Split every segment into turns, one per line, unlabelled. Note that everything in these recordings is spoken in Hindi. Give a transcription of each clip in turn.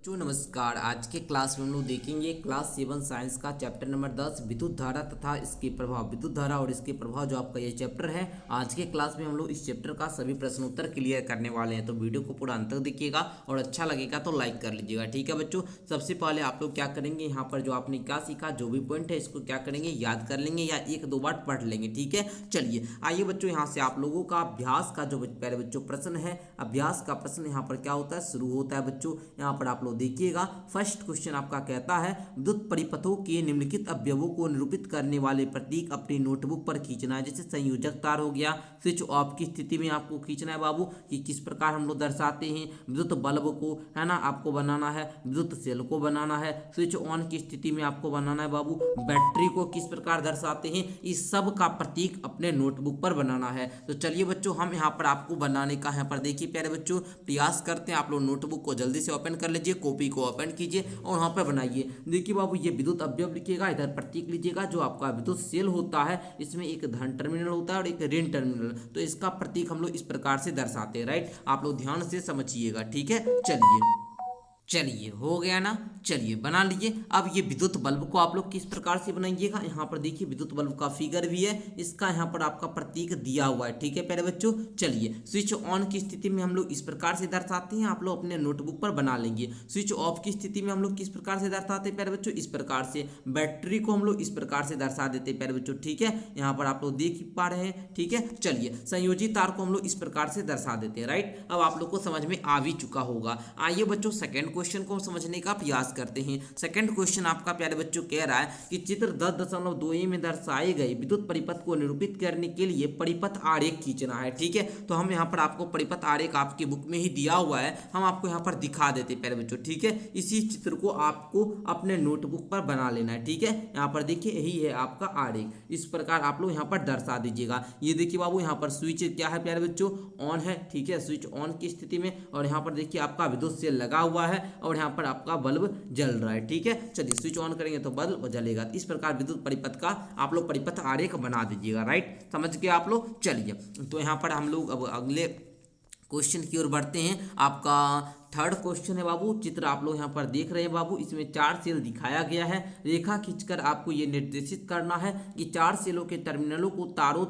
नमस्कार। आज के क्लास में हम लोग देखेंगे क्लास 7 साइंस का चैप्टर नंबर 10 विद्युत धारा तथा इसके प्रभाव। विद्युत धारा और इसके प्रभाव जो आपका ये चैप्टर है, आज के क्लास में हम लोग इस चैप्टर का सभी प्रश्न उत्तर क्लियर करने वाले हैं। तो वीडियो को पूरा अंत तक देखिएगा और अच्छा लगेगा तो लाइक कर लीजिएगा। ठीक है बच्चों, सबसे पहले आप लोग क्या करेंगे, यहाँ पर जो आपने क्या सीखा, जो भी पॉइंट है इसको क्या करेंगे, याद कर लेंगे या एक दो बार पढ़ लेंगे। ठीक है, चलिए आइए बच्चों, यहाँ से आप लोगों का अभ्यास का जो पहले बच्चों प्रश्न है, अभ्यास का प्रश्न यहाँ पर क्या होता है, शुरू होता है बच्चों। यहाँ पर आप लोग देखिएगा, फर्स्ट क्वेश्चन आपका कहता है विद्युत परिपथों के निम्नलिखित अवयवों को निरूपित करने वाले प्रतीक अपनी नोटबुक पर खींचना है। जैसे संयोजक तार हो गया, स्विच ऑफ की स्थिति में आपको खींचना है बाबू कि किस प्रकार हम लोग दर्शाते हैं। विद्युत बल्ब को है ना आपको बनाना है, विद्युत सेल को बनाना है, स्विच ऑन की स्थिति में आपको बनाना है बाबू, बैटरी को किस प्रकार दर्शाते हैं, इस सब का प्रतीक अपने नोटबुक पर बनाना है। तो चलिए बच्चों, हम यहाँ पर आपको बनाने का यहाँ पर देखिए प्यारे बच्चों, प्रयास करते हैं। आप लोग नोटबुक को जल्दी से ओपन कर लीजिए, कॉपी को ओपन कीजिए और वहां पर बनाइए। देखिए बाबू, ये विद्युत अवयव लिखिएगा, इधर प्रतीक लीजिएगा। जो आपका विद्युत सेल होता है, इसमें एक धन टर्मिनल होता है और एक ऋण टर्मिनल, तो इसका प्रतीक हम लोग इस प्रकार से दर्शाते हैं। राइट, आप लोग ध्यान से समझिएगा। ठीक है, चलिए हो गया ना, चलिए बना लीजिए। अब ये विद्युत बल्ब को आप लोग किस प्रकार से बनाइएगा, यहाँ पर देखिए विद्युत बल्ब का फिगर भी है, इसका यहाँ पर आपका प्रतीक दिया हुआ है। ठीक है प्यारे बच्चों, चलिए स्विच ऑन की स्थिति में हम लोग इस प्रकार से दर्शाते हैं, आप लोग अपने नोटबुक पर बना लेंगे। स्विच ऑफ की स्थिति में हम लोग किस प्रकार से दर्शाते हैं प्यारे बच्चों, इस प्रकार से। बैटरी को हम लोग इस प्रकार से दर्शा देते हैं प्यारे बच्चों। ठीक है, यहाँ पर आप लोग देख पा रहे हैं। ठीक है, चलिए संयोजी तार को हम लोग इस प्रकार से दर्शा देते हैं। राइट, अब आप लोग को समझ में आ भी चुका होगा। आइए बच्चों, सेकेंड क्वेश्चन को समझने का प्रयास करते हैं। सेकंड क्वेश्चन आपका प्यारे बच्चों कह रहा है कि चित्र 10.2 में दर्शाए गए विद्युत परिपथ को निरूपित करने के लिए परिपथ आरेख खींचना है। ठीक है, तो हम यहाँ पर आपको परिपथ आरेख आपकी बुक में ही दिया हुआ है, हम आपको यहाँ पर दिखा देते हैं प्यारे बच्चों। ठीक है, इसी चित्र को आपको अपने नोटबुक पर बना लेना है। ठीक है, यहाँ पर देखिए यही है आपका आरेख, इस प्रकार आप लोग यहाँ पर दर्शा दीजिएगा। ये देखिए बाबू, यहाँ पर स्विच क्या है प्यारे बच्चों, ऑन है। ठीक है, स्विच ऑन की स्थिति में, और यहाँ पर देखिए आपका विद्युत सेल लगा हुआ है और यहाँ पर आपका बल्ब जल रहा है। ठीक है, चलिए स्विच ऑन करेंगे तो बल्ब जलेगा। इस प्रकार विद्युत परिपथ का आप लोग परिपथ आरेख बना दीजिएगा। राइट, समझ गए आप लोग। चलिए तो यहाँ पर हम लोग अब अगले क्वेश्चन की ओर बढ़ते हैं। आपका थर्ड क्वेश्चन है बाबू, चित्र आप लोग यहाँ पर देख रहे हैं बाबू, इसमें 4 सेल दिखाया गया है। रेखा खींचकर आपको ये निर्देशित करना है कि 4 सेलों के टर्मिनलों को तारों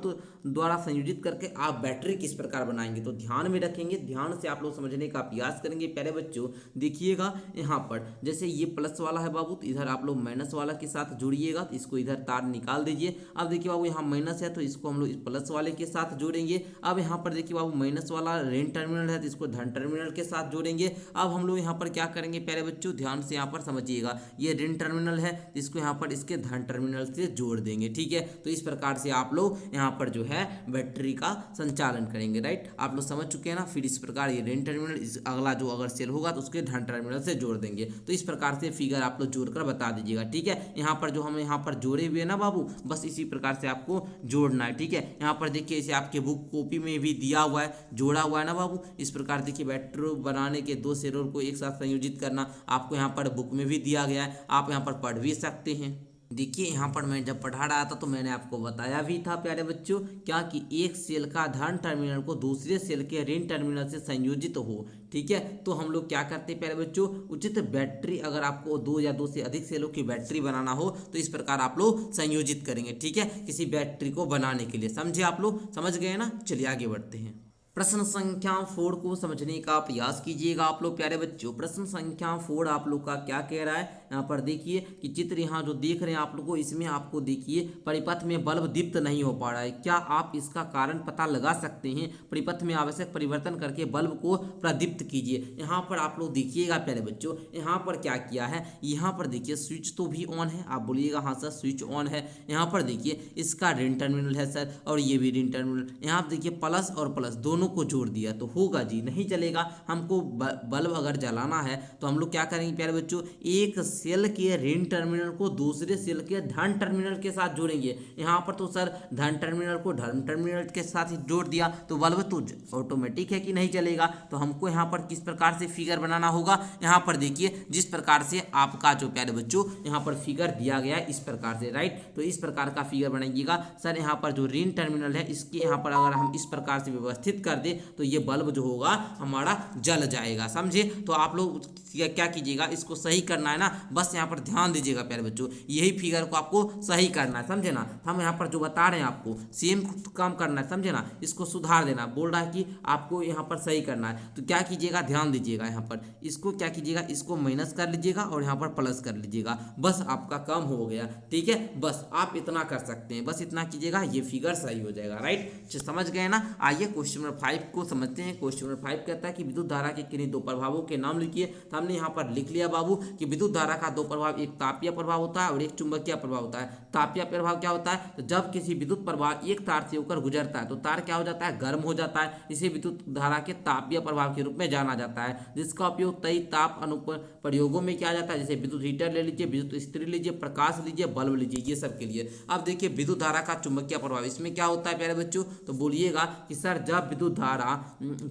द्वारा संयोजित करके आप बैटरी किस प्रकार बनाएंगे। तो ध्यान में रखेंगे, ध्यान से आप लोग समझने का प्रयास करेंगे प्यारे बच्चों। देखिएगा यहाँ पर जैसे ये प्लस वाला है बाबू, तो इधर आप लोग माइनस वाला के साथ जोड़िएगा, तो इसको इधर तार निकाल दीजिए। अब देखिए बाबू, यहाँ माइनस है तो इसको हम लोग इस प्लस वाले के साथ जोड़ेंगे। अब यहाँ पर देखिए बाबू, माइनस वाला ऋण टर्मिनल है तो इसको धन टर्मिनल के साथ जोड़ेंगे। अब हम लोग यहाँ पर क्या करेंगे प्यारे बच्चों, ध्यान से यहाँ पर समझिएगा, ये ऋण टर्मिनल है, इसको यहाँ पर इसके धन टर्मिनल से जोड़ देंगे। ठीक है, तो इस प्रकार से आप लोग यहाँ पर जो है बैटरी का संचालन करेंगे। राइट, आप लोग समझ चुके हैं ना। फिर इस प्रकार ये ऋण टर्मिनल, इस अगला जो अगर सेल होगा तो उसके धन टर्मिनल से जोड़ देंगे। तो इस प्रकार से फिगर आप लोग जोड़कर बता दीजिएगा। ठीक है, यहाँ पर जो हम यहाँ पर जोड़े हुए ना बाबू, बस इसी प्रकार से आपको जोड़ना है। ठीक है, यहाँ पर देखिए इसे आपके बुक कॉपी में भी दिया हुआ है, जोड़ा हुआ है ना बाबू। इस प्रकार देखिए बैटरी बनाने के 2 सेलों को एक साथ संयोजित करना आपको यहाँ पर बुक में भी दिया गया है, आप यहाँ पर पढ़ भी सकते हैं। देखिए यहाँ पर मैं जब पढ़ा रहा था तो मैंने आपको बताया भी था प्यारे बच्चों, क्या कि एक सेल का धन टर्मिनल को दूसरे सेल के ऋण टर्मिनल से संयोजित हो। ठीक है, तो हम लोग क्या करते हैं प्यारे बच्चों, उचित बैटरी, अगर आपको 2 या 2 से अधिक सेलों की बैटरी बनाना हो तो इस प्रकार आप लोग संयोजित करेंगे। ठीक है, किसी बैटरी को बनाने के लिए, समझे आप लोग, समझ गए ना। चलिए आगे बढ़ते हैं। प्रश्न संख्या 4 को समझने का प्रयास कीजिएगा आप लोग प्यारे बच्चों। प्रश्न संख्या 4 आप लोग का क्या कह रहा है, यहाँ पर देखिए कि चित्र यहाँ जो देख रहे हैं आप लोग को, इसमें आपको देखिए परिपथ में बल्ब दीप्त नहीं हो पा रहा है। क्या आप इसका कारण पता लगा सकते हैं। परिपथ में आवश्यक परिवर्तन करके बल्ब को प्रदीप्त कीजिए। यहाँ पर आप लोग देखिएगा प्यारे बच्चों, यहाँ पर क्या किया है, यहाँ पर देखिए स्विच तो भी ऑन है, आप बोलिएगा हाँ सर स्विच ऑन है। यहाँ पर देखिए इसका ऋण टर्मिनल है सर, और ये भी ऋण टर्मिनल। यहाँ देखिए प्लस और प्लस दोनों को जोड़ दिया तो होगा जी, नहीं चलेगा। हमको बल्ब अगर जलाना है तो हम लोग क्या करेंगे प्यारे बच्चों, एक सेल के ऋण टर्मिनल को दूसरे सेल के धन टर्मिनल के साथ जोड़ेंगे। यहाँ पर तो सर धन टर्मिनल को धन टर्मिनल के साथ ही जोड़ दिया तो बल्ब तो ऑटोमेटिक है कि नहीं चलेगा। तो हमको यहाँ पर किस प्रकार से फिगर बनाना होगा, यहाँ पर देखिए जिस प्रकार से आपका जो प्यारे बच्चों यहाँ पर फिगर दिया गया है इस प्रकार से। राइट, तो इस प्रकार का फिगर बनाइएगा। सर यहाँ पर जो ऋण टर्मिनल है इसके यहाँ पर अगर हम इस प्रकार से व्यवस्थित कर दे तो ये बल्ब जो होगा हमारा जल जाएगा। समझे? तो आप लोग क्या कीजिएगा, इसको सही करना है ना, बस यहाँ पर ध्यान दीजिएगा प्यारे बच्चों, यही फिगर को आपको सही करना है, समझे ना। हम यहाँ पर जो बता रहे हैं आपको सेम काम करना है, समझे ना, इसको सुधार देना। बोल रहा है कि आपको यहाँ पर सही करना है, तो क्या कीजिएगा, ध्यान दीजिएगा, यहाँ पर इसको क्या कीजिएगा, इसको माइनस कर लीजिएगा और यहाँ पर प्लस कर लीजिएगा, बस आपका काम हो गया। ठीक है, बस आप इतना कर सकते हैं, बस इतना कीजिएगा, ये फिगर सही हो जाएगा। राइट, समझ गए ना। आइए क्वेश्चन नंबर 5 को समझते हैं। क्वेश्चन नंबर 5 कहता है कि विद्युत धारा के किन्हीं दो प्रभावों के नाम लिखिए। तो हमने यहाँ पर लिख लिया बाबू कि विद्युत धारा का दो प्रभाव, एक तापीय प्रभाव होता है और एक चुंबकीय प्रभाव होता है। तापीय प्रभाव क्या होता है, तो जब किसी विद्युत प्रवाह एक तार से होकर गुजरता है तो तार क्या हो जाता है, गर्म हो जाता है। इसे विद्युत धारा के तापीय प्रभाव के रूप में जाना जाता है, जिसका उपयोग कई ताप अनुप्रयोगों में किया जाता है, जैसे विद्युत हीटर ले लीजिए, विद्युत इस्त्री लीजिए, प्रकाश लीजिए, बल्ब लीजिए, ये सब के लिए। अब देखिए विद्युत धारा का चुंबकीय प्रभाव, इसमें क्या होता है प्यारे बच्चों, तो बोलिएगा कि सर जब विद्युत धारा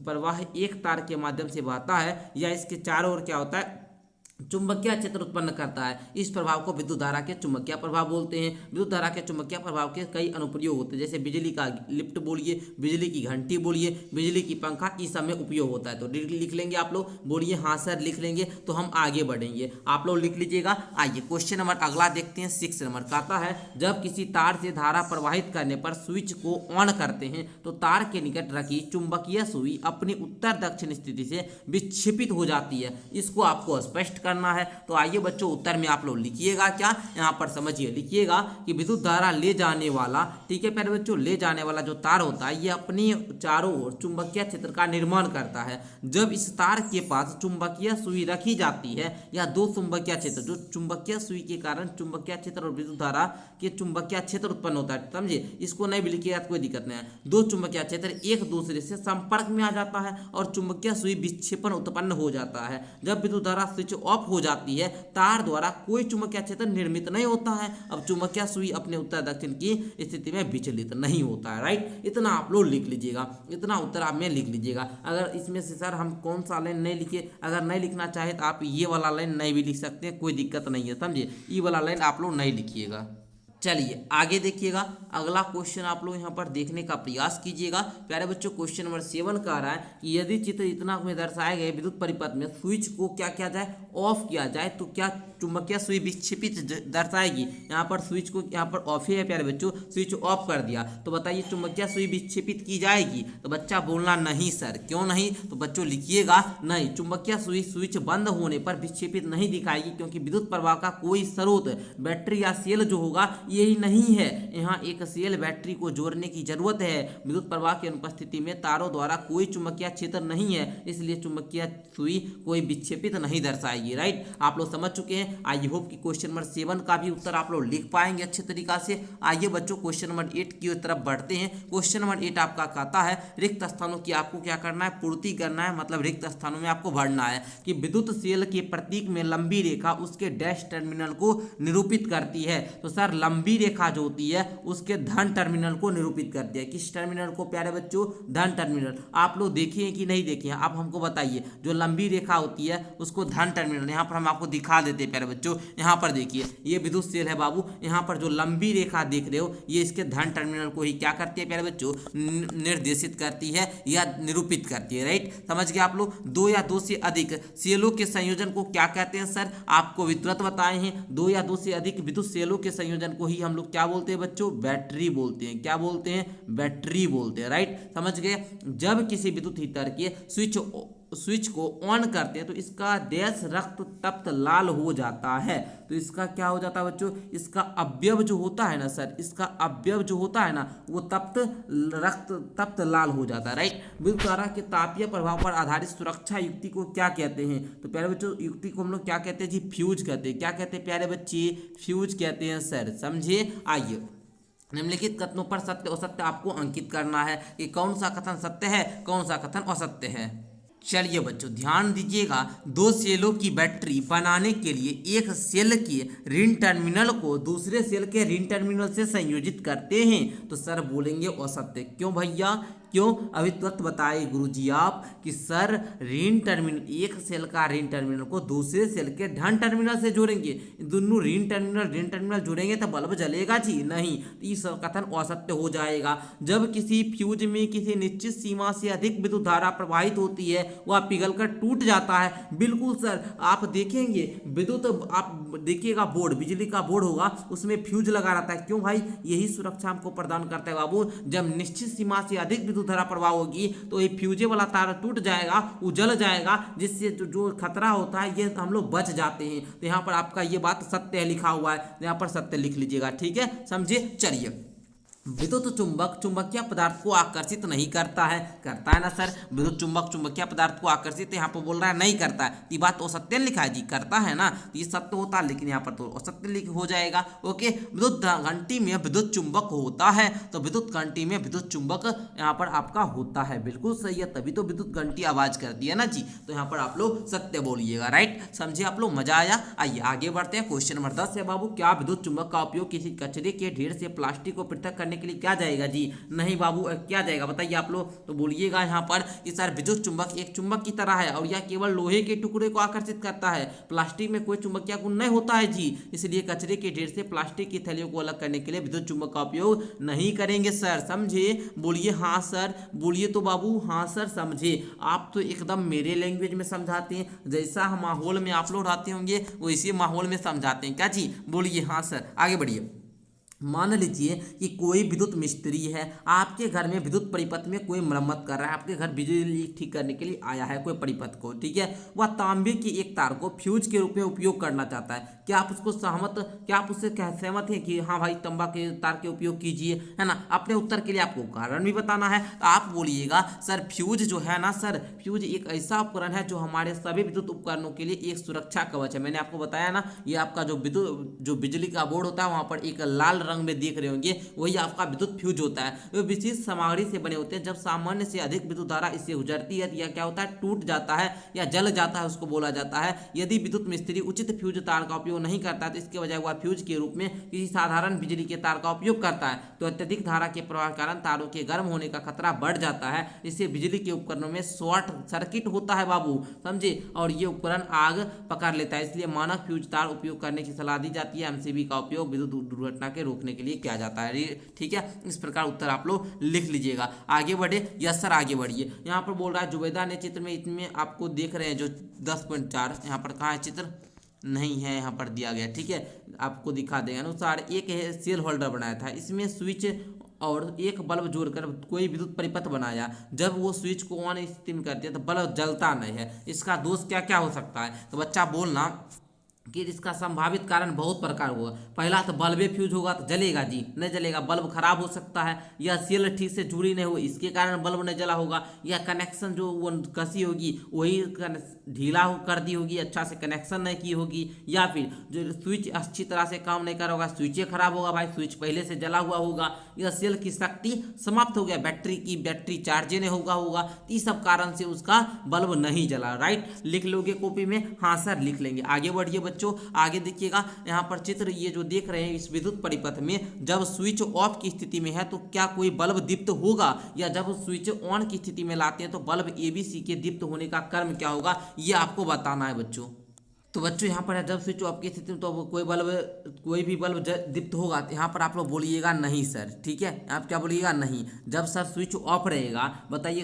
प्रवाह एक तार के माध्यम से बहता है या इसके चारों ओर क्या होता है, चुंबकीय क्षेत्र उत्पन्न करता है, इस प्रभाव को विद्युत धारा के चुंबकीय प्रभाव बोलते हैं। विद्युत धारा के चुंबकीय प्रभाव के कई अनुप्रयोग होते हैं, जैसे बिजली का लिफ्ट बोलिए, बिजली की घंटी बोलिए, बिजली की पंखा, इस सब में उपयोग होता है। तो लिख लेंगे आप लोग, बोलिए हाँ सर लिख लेंगे, तो हम आगे बढ़ेंगे, आप लोग लिख लीजिएगा। आइए क्वेश्चन नंबर अगला देखते हैं। 6 नंबर कहता है जब किसी तार से धारा प्रवाहित करने पर स्विच को ऑन करते हैं तो तार के निकट रखी चुंबकीय सुई अपनी उत्तर दक्षिण स्थिति से विक्षेपित हो जाती है। इसको आपको स्पष्ट करना है। तो आइए बच्चों उत्तर में आप लोग लिखिएगा क्या, यहाँ पर समझिए, लिखिएगा कि विद्युत धारा ले जाने वाला, ठीक है प्यारे बच्चों, ले जाने वाला जो तार होता है ये अपनी चारों ओर चुंबकीय क्षेत्र का निर्माण करता है। जब इस तार के पास चुंबकीय सुई रखी जाती है या दो चुंबकीय क्षेत्र, जो चुंबकीय सुई के कारण चुंबकीय क्षेत्र और विद्युत धारा के चुंबकीय क्षेत्र उत्पन्न होता है, समझे, इसको नहीं भी लिखिएगा कोई दिक्कत नहीं है। दो चुंबकीय क्षेत्र एक दूसरे से संपर्क में आ जाता है और चुंबकीय सुई विक्षेपण उत्पन्न हो जाता है। जब विद्युत धारा स्विच ऑफ हो जाती है तार द्वारा कोई चुंबकीय क्षेत्र निर्मित नहीं होता है। अब चुंबकीय सुई अपने उत्तर दक्षिण की स्थिति में विचलित नहीं होता है। राइट, इतना आप लोग लिख लीजिएगा, इतना उत्तर आप में लिख लीजिएगा। अगर इसमें से सर हम कौन सा लाइन नहीं लिखे, अगर नहीं लिखना चाहे तो आप ये वाला लाइन नहीं भी लिख सकते हैं, कोई दिक्कत नहीं है, समझिए, ये वाला लाइन आप लोग नहीं लिखिएगा। चलिए आगे देखिएगा, अगला क्वेश्चन आप लोग यहाँ पर देखने का प्रयास कीजिएगा। प्यारे बच्चों क्वेश्चन नंबर 7 कह रहा है कि यदि चित्र इतना में दर्शाए गए विद्युत परिपथ में स्विच को क्या किया जाए, ऑफ किया जाए, तो क्या चुंबकीय सुई विक्षेपित दर्शाएगी। यहाँ पर स्विच को यहाँ पर ऑफ ही है प्यारे बच्चों, स्विच ऑफ कर दिया तो बताइए चुंबकीय सुई विक्षेपित की जाएगी। तो बच्चा बोलना नहीं सर, क्यों नहीं, तो बच्चों लिखिएगा नहीं, चुंबकीय सुई स्विच बंद होने पर विक्षेपित नहीं दिखाएगी, क्योंकि विद्युत प्रवाह का कोई स्रोत बैटरी या सेल जो होगा यही नहीं है। यहाँ एक सेल बैटरी को जोड़ने की जरूरत है। विद्युत प्रवाह की अनुपस्थिति में तारों द्वारा कोई चुंबकीय क्षेत्र नहीं है, इसलिए चुंबकीय सुई कोई विक्षेपित नहीं दर्शाएगी। राइट, आप लोग समझ चुके हैं। आई होप कि क्वेश्चन नंबर 7 का भी उत्तर आप लोग लिख पाएंगे अच्छे तरीका से। आइए बच्चों क्वेश्चन नंबर 8 की तरफ बढ़ते हैं। क्वेश्चन नंबर 8 आपका कहता है रिक्त स्थानों की आपको क्या करना है, पूर्ति करना है, मतलब रिक्त स्थानों में आपको भरना है कि विद्युत सेल के प्रतीक में लंबी रेखा उसके डैश टर्मिनल को निरूपित करती है। तो सर लंबी रेखा जो होती है उसके धन टर्मिनल को निरूपित करती है। किस टर्मिनल को प्यारे बच्चों, धन टर्मिनल। आप लोग देखिए कि नहीं देखिए, आप हमको बताइए। जो लंबी रेखा होती है उसको धन टर्मिनल, यहाँ पर हम आपको दिखा देते हैं प्यारे बच्चों। यहाँ पर देखिए ये विद्युत सेल है बाबू, यहाँ पर जो लंबी रेखा देख रहे हो ये इसके धन टर्मिनल को ही क्या करती है प्यारे बच्चों, निर्देशित करती है या निरूपित करती है। राइट, समझ गए आप लोग। दो या दो से अधिक सेलों के संयोजन को क्या कहते हैं सर, आपको विस्तृत बताए हैं। दो या दो से अधिक विद्युत सेलों के संयोजन को ही हम लोग क्या बोलते हैं बच्चों, बैटरी बोलते हैं। क्या बोलते हैं, बैटरी बोलते हैं। राइट, समझ गए। जब किसी विद्युत हीटर के स्विच को ऑन करते हैं तो इसका डैश रक्त तप्त लाल हो जाता है। तो इसका क्या हो जाता है बच्चों, इसका अवयव जो होता है ना सर, इसका अवयव जो होता है ना वो रक्त तप्त लाल हो जाता है। राइट, विद्युत धारा के तापीय प्रभाव पर आधारित सुरक्षा युक्ति को क्या कहते हैं, तो प्यारे बच्चों युक्ति को हम लोग क्या कहते हैं जी, फ्यूज कहते हैं। क्या कहते हैं प्यारे बच्चे, फ्यूज कहते हैं सर, समझे। आइए निम्नलिखित कथनों पर सत्य असत्य आपको अंकित करना है कि कौन सा कथन सत्य है, कौन सा कथन असत्य है। चलिए बच्चों ध्यान दीजिएगा, दो सेलों की बैटरी बनाने के लिए एक सेल के ऋण टर्मिनल को दूसरे सेल के ऋण टर्मिनल से संयोजित करते हैं। तो सर बोलेंगे असत्य। क्यों भैया, क्यों? अभी तुरंत बताए गुरुजी आप कि सर ऋण टर्मिनल, एक सेल का ऋण टर्मिनल को दूसरे सेल के धन टर्मिनल से जोड़ेंगे, दोनों ऋण टर्मिनल जोड़ेंगे तो बल्ब जलेगा जी? नहीं, तो इस कथन असत्य हो जाएगा। जब किसी फ्यूज में किसी निश्चित सीमा से अधिक विद्युत धारा प्रवाहित होती है वह पिघलकर टूट जाता है। बिल्कुल सर, आप देखेंगे विद्युत, आप देखिएगा बोर्ड, बिजली का बोर्ड होगा उसमें फ्यूज लगा रहता है। क्यों भाई? यही सुरक्षा हमको प्रदान करता है बाबू। जब निश्चित सीमा से अधिक विद्युत धारा प्रवाह होगी तो ये फ्यूजे वाला तार टूट जाएगा, उजल जाएगा, जिससे जो खतरा होता है ये हम लोग बच जाते हैं। तो यहाँ पर आपका ये बात सत्य लिखा हुआ है, यहाँ पर सत्य लिख लीजिएगा, ठीक है, समझे? चलिए, विद्युत चुंबक चुंबकीय पदार्थ को आकर्षित नहीं करता है। करता है ना सर? विद्युत चुंबक चुंबकीय पदार्थ को आकर्षित यहाँ पर बोल रहा है नहीं करता है, ये बात तो असत्य लिखा है जी, करता है ना, ये सत्य होता है, लेकिन यहाँ पर तो असत्य लिख हो जाएगा। ओके, विद्युत घंटी में विद्युत चुंबक होता है, तो विद्युत घंटी में विद्युत चुंबक यहाँ पर आपका होता है, बिल्कुल सही है, तभी तो विद्युत घंटी आवाज करती है ना जी। तो यहाँ पर आप लोग सत्य बोलिएगा, राइट, समझे आप लोग? मजा आया? आइए आगे बढ़ते हैं। क्वेश्चन नंबर 10 है बाबू, क्या विद्युत चुंबक का उपयोग किसी कचरे के ढेर से प्लास्टिक को पृथक करने के लिए क्या जाएगा जी? नहीं बाबू, क्या जाएगा बताइए आप लोग, तो बोलिएगा यहाँ पर कि सर विद्युत चुंबक एक चुंबक की तरह है और यह केवल लोहे के टुकड़े को आकर्षित करता है, प्लास्टिक में कोई चुंबकीय गुण नहीं होता है जी, इसलिए कचरे के ढेर से प्लास्टिक की थैलियों को अलग करने के लिए विद्युत चुंबक का उपयोग नहीं करेंगे सर, समझे? बोलिए हाँ सर, बोलिए तो बाबू हाँ सर, समझे? आप तो एकदम मेरे लैंग्वेज में समझाते हैं, जैसा माहौल में आप लोग रहते होंगे वैसे माहौल में समझाते हैं क्या जी? बोलिए हाँ सर, आगे बढ़िए। मान लीजिए कि कोई विद्युत मिस्त्री है, आपके घर में विद्युत परिपथ में कोई मरम्मत कर रहा है, आपके घर बिजली ठीक करने के लिए आया है कोई परिपथ को, ठीक है, वह तांबे की एक तार को फ्यूज के रूप में उपयोग करना चाहता है, क्या आप उसको क्या आप उससे सहमत हैं कि हाँ भाई तांबा के तार के उपयोग कीजिए, है ना? अपने उत्तर के लिए आपको कारण भी बताना है, तो आप बोलिएगा सर फ्यूज जो है ना सर, फ्यूज एक ऐसा उपकरण है जो हमारे सभी विद्युत उपकरणों के लिए एक सुरक्षा कवच है। मैंने आपको बताया ना, ये आपका जो बिजली का बोर्ड होता है वहां पर एक लाल रंग में देख रहे होंगे, वही आपका विद्युत फ्यूज होता है। वे विशेष सामग्री से बने होते हैं, जब सामान्य से अधिक विद्युत धारा इससे गुजरती है या क्या होता है, टूट जाता है या जल जाता है, उसको बोला जाता है। यदि विद्युत मिस्त्री उचित फ्यूज तार का उपयोग नहीं करता है तो इसके बजाय वह फ्यूज के रूप में किसी साधारण बिजली के तार का उपयोग करता है, तो अत्यधिक धारा के प्रवाह के कारण तारों के गर्म होने का खतरा बढ़ जाता है, इससे बिजली के उपकरणों में शॉर्ट सर्किट होता है बाबू, समझे? और ये उपकरण आग पकड़ लेता है, इसलिए मानक फ्यूज तार उपयोग करने की सलाह दी जाती है। एमसीबी का उपयोग विद्युत दुर्घटना के रोकने के लिए किया जाता है, ठीक है? इस प्रकार उत्तर आप लोग लिख लीजिएगा। आगे बढ़े, यस सर आगे बढ़िए। यहाँ पर बोल रहा है जुबैदा ने चित्र में इतने आपको देख रहे हैं जो 10.4, यहाँ पर कहाँ है चित्र? नहीं है, यहाँ पर दिया गया, ठीक है, आपको दिखा देगा अनुसार। एक सेल होल्डर बनाया था, इसमें स्विच और एक बल्ब जोड़कर कोई विद्युत परिपथ बनाया, जब वो स्विच को ऑन स्थिति में करते हैं तो बल्ब जलता नहीं है, इसका दोष क्या क्या हो सकता है? तो बच्चा बोलना कि इसका संभावित कारण बहुत प्रकार होगा। पहला तो बल्बे फ्यूज होगा तो जलेगा जी? नहीं जलेगा, बल्ब खराब हो सकता है, या सेल ठीक से जुड़ी नहीं हो इसके कारण बल्ब नहीं जला होगा, या कनेक्शन जो वो कसी होगी वही ढीला कर दी होगी, अच्छा से कनेक्शन नहीं की होगी, या फिर जो स्विच अच्छी तरह से काम नहीं कर होगा, स्विचे खराब होगा भाई, स्विच पहले से जला हुआ होगा, या सेल की शक्ति समाप्त हो गया, बैटरी चार्ज नहीं होगा, इस सब कारण से उसका बल्ब नहीं जला, राइट? लिख लोगे कॉपी में? हाँ सर लिख लेंगे। आगे बढ़िए बच्चों, आगे देखिएगा यहाँ पर चित्र ये जो देख रहे हैं, इस विद्युत परिपथ में जब स्विच ऑफ की स्थिति में है तो क्या कोई बल्ब दीप्त होगा, या जब स्विच ऑन की स्थिति में लाते हैं तो बल्ब ABC के दीप्त होने का क्रम क्या होगा, ये आपको बताना है बच्चों। तो बच्चों यहाँ पर है जब स्विच ऑफ की स्थिति में तो कोई भी बल्ब दीप्त होगा, तो यहाँ पर आप लोग बोलिएगा नहीं सर, ठीक है? आप क्या बोलिएगा? नहीं। जब सर स्विच ऑफ रहेगा, बताइए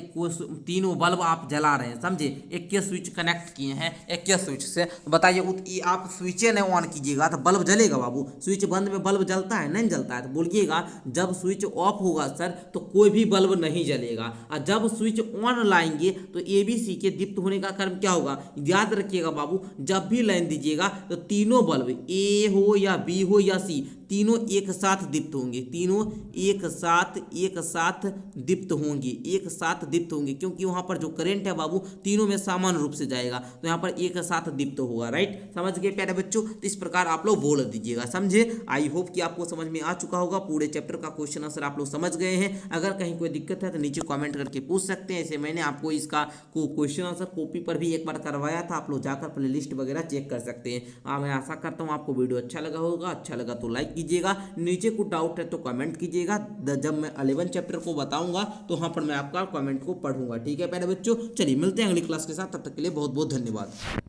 तीनों बल्ब आप जला रहे हैं, समझे? एक के स्विच कनेक्ट किए हैं एक के स्विच से, तो बताइए आप स्विचे नहीं ऑन कीजिएगा तो बल्ब जलेगा बाबू? स्विच बंद में बल्ब जलता है? नहीं जलता है। तो बोलिएगा जब स्विच ऑफ होगा सर तो कोई भी बल्ब नहीं जलेगा, और जब स्विच ऑन लाएंगे तो ABC के दीप्त होने का क्रम क्या होगा? याद रखिएगा बाबू, जब लाइन दीजिएगा तो तीनों बल्ब A हो या B हो या C, तीनों एक साथ दीप्त होंगे, तीनों एक साथ दीप्त होंगे, क्योंकि वहां पर जो करंट है बाबू तीनों में समान रूप से जाएगा, तो यहाँ पर एक साथ दीप्त होगा, राइट? समझ गए प्यारे बच्चों? तो इस प्रकार आप लोग बोल दीजिएगा, समझे? आई होप कि आपको समझ में आ चुका होगा, पूरे चैप्टर का क्वेश्चन आंसर आप लोग समझ गए हैं। अगर कहीं कोई दिक्कत है तो नीचे कॉमेंट करके पूछ सकते हैं, ऐसे मैंने आपको इसका क्वेश्चन आंसर कॉपी पर भी एक बार करवाया था, आप लोग जाकर प्ले लिस्ट वगैरह चेक कर सकते हैं। मैं आशा करता हूँ आपको वीडियो अच्छा लगा होगा, अच्छा लगा तो लाइक कीजिएगा। नीचे कुछ डाउट है तो कमेंट कीजिएगा, जब मैं 11 चैप्टर को बताऊंगा तो वहाँ पर मैं आपका कमेंट को पढ़ूंगा। ठीक है प्यारे बच्चों, चलिए मिलते हैं अगली क्लास के साथ, तब तक के लिए बहुत बहुत धन्यवाद।